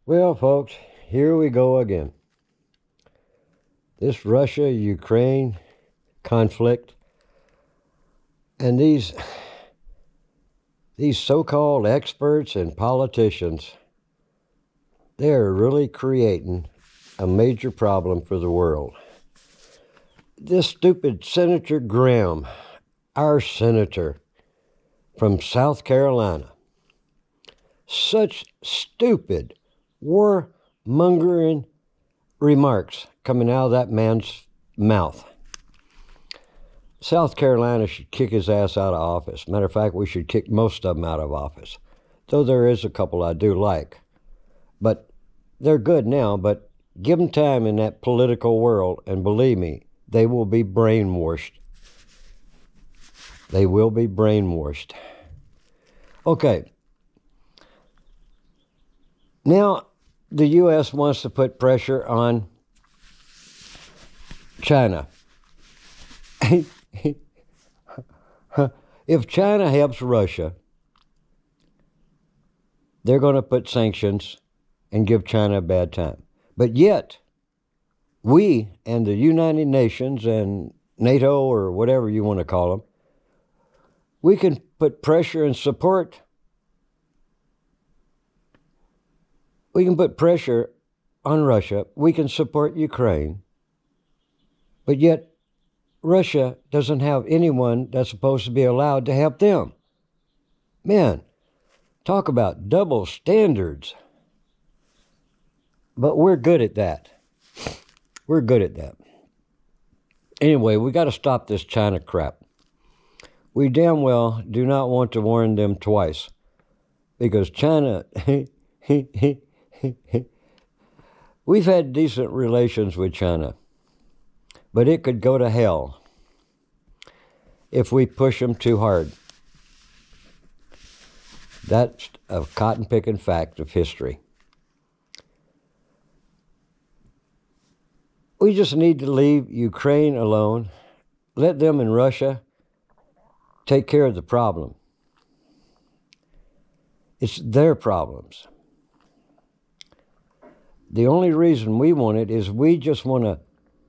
Well, folks, here we go again. This Russia-Ukraine conflict and these so-called experts and politicians, they're really creating a major problem for the world. This stupid Senator Graham, our senator from South Carolina, such stupid war-mongering remarks coming out of that man's mouth. South Carolina should kick his ass out of office. Matter of fact, we should kick most of them out of office. Though there is a couple I do like. But they're good now, but give them time in that political world, and believe me, they will be brainwashed. They will be brainwashed. Okay. Now, the U.S. wants to put pressure on China. If China helps Russia, they're going to put sanctions and give China a bad time. But yet, we and the United Nations and NATO, or whatever you want to call them, we can put pressure and support. We can put pressure on Russia. We can support Ukraine. But yet, Russia doesn't have anyone that's supposed to be allowed to help them. Man, talk about double standards. But we're good at that. We're good at that. Anyway, we got to stop this China crap. We damn well do not want to warn them twice. Because China, we've had decent relations with China. But it could go to hell if we push them too hard. That's a cotton-picking fact of history. We just need to leave Ukraine alone. Let them in Russia take care of the problem. It's their problems. The only reason we want it is we just want to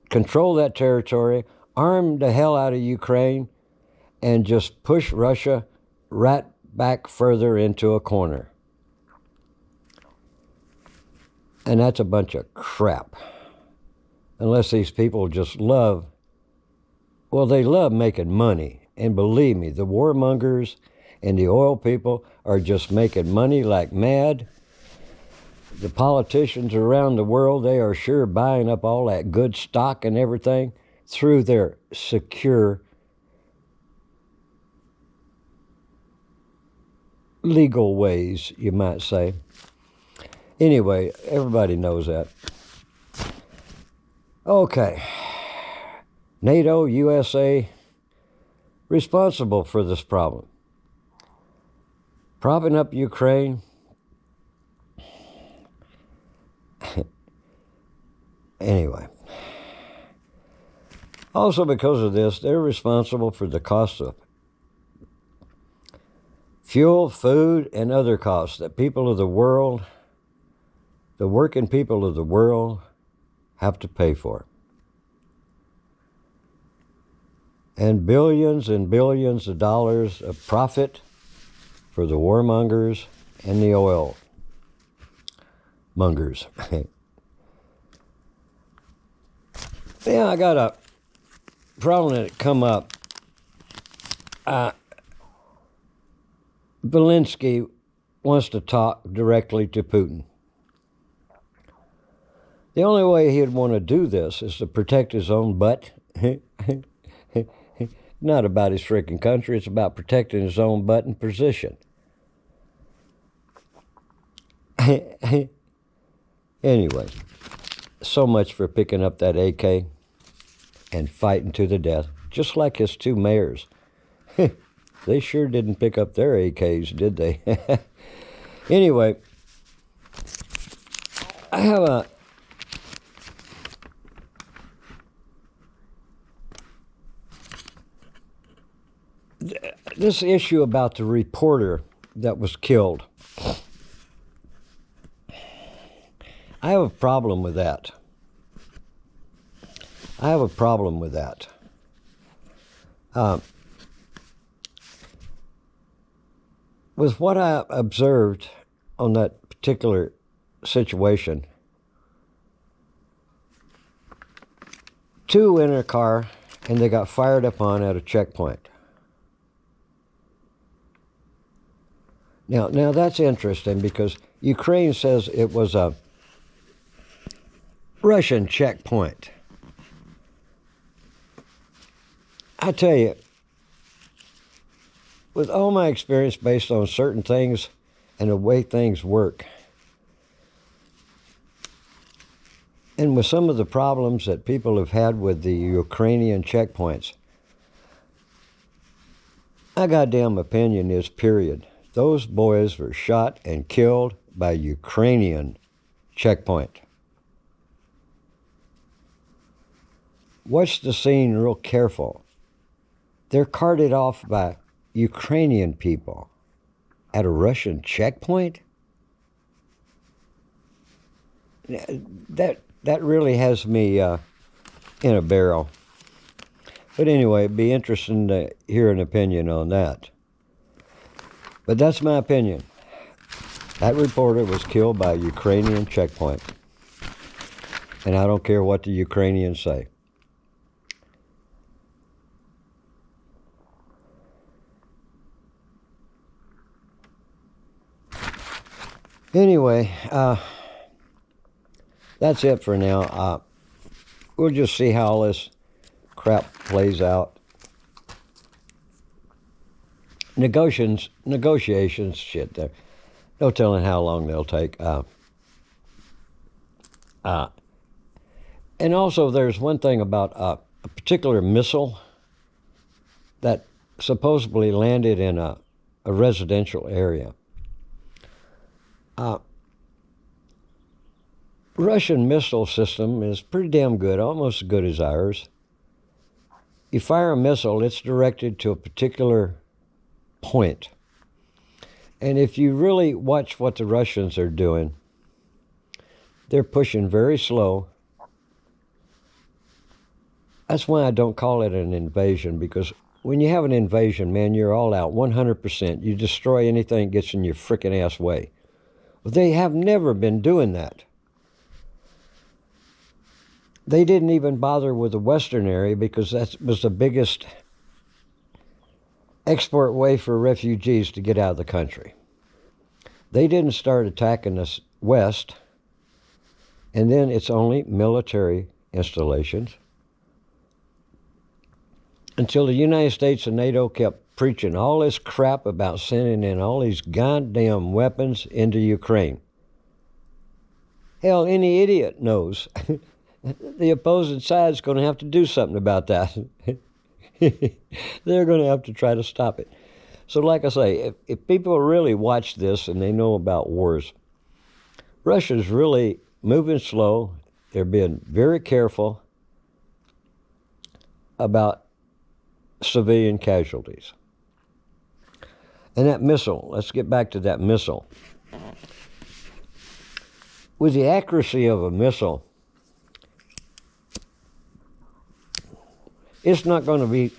control that territory, arm the hell out of Ukraine, and just push Russia right back further into a corner. And that's a bunch of crap. Unless these people just love, well, they love making money. And believe me, the warmongers and the oil people are just making money like mad. The politicians around the world, they are sure buying up all that good stock and everything through their secure, legal ways, you might say. Anyway, everybody knows that. Okay. NATO, USA, responsible for this problem. Propping up Ukraine. Anyway. Also because of this, they're responsible for the cost of fuel, food, and other costs that people of the world, the working people of the world, have to pay for. And billions of dollars of profit for the warmongers and the oil mongers. Yeah, I got a problem that come up. Zelensky wants to talk directly to Putin. The only way he'd want to do this is to protect his own butt. Not about his freaking country, it's about protecting his own butt and position. Anyway, so much for picking up that AK and fighting to the death, just like his two mayors. They sure didn't pick up their AKs, did they? Anyway, I have this issue about the reporter that was killed. I have a problem with that. I have a problem with that. With what I observed on that particular situation, two went in a car and they got fired upon at a checkpoint. Now that's interesting because Ukraine says it was a Russian checkpoint. I tell you, with all my experience based on certain things and the way things work, and with some of the problems that people have had with the Ukrainian checkpoints, my goddamn opinion is, period, those boys were shot and killed by Ukrainian checkpoint. Watch the scene real careful. They're carted off by Ukrainian people at a Russian checkpoint? That really has me in a barrel. But anyway, it'd be interesting to hear an opinion on that. But that's my opinion. That reporter was killed by a Ukrainian checkpoint. And I don't care what the Ukrainians say. Anyway, that's it for now. We'll just see how all this crap plays out. Negotiations, shit, there. No telling how long they'll take. And also, there's one thing about a particular missile that supposedly landed in a residential area. Russian missile system is pretty damn good, almost as good as ours. You fire a missile, it's directed to a particular point. And if you really watch what the Russians are doing, they're pushing very slow. That's why I don't call it an invasion, because when you have an invasion, man, you're all out, 100%. You destroy anything that gets in your frickin' ass way. Well, they have never been doing that. They didn't even bother with the western area because that was the biggest export way for refugees to get out of the country. They didn't start attacking us west, and then it's only military installations, until the United States and NATO kept preaching all this crap about sending in all these goddamn weapons into Ukraine. Hell, any idiot knows the opposing side's going to have to do something about that. They're going to have to try to stop it. So like I say, if people really watch this and they know about wars, Russia's really moving slow. They're being very careful about civilian casualties. And that missile, let's get back to that missile. With the accuracy of a missile, it's not going to be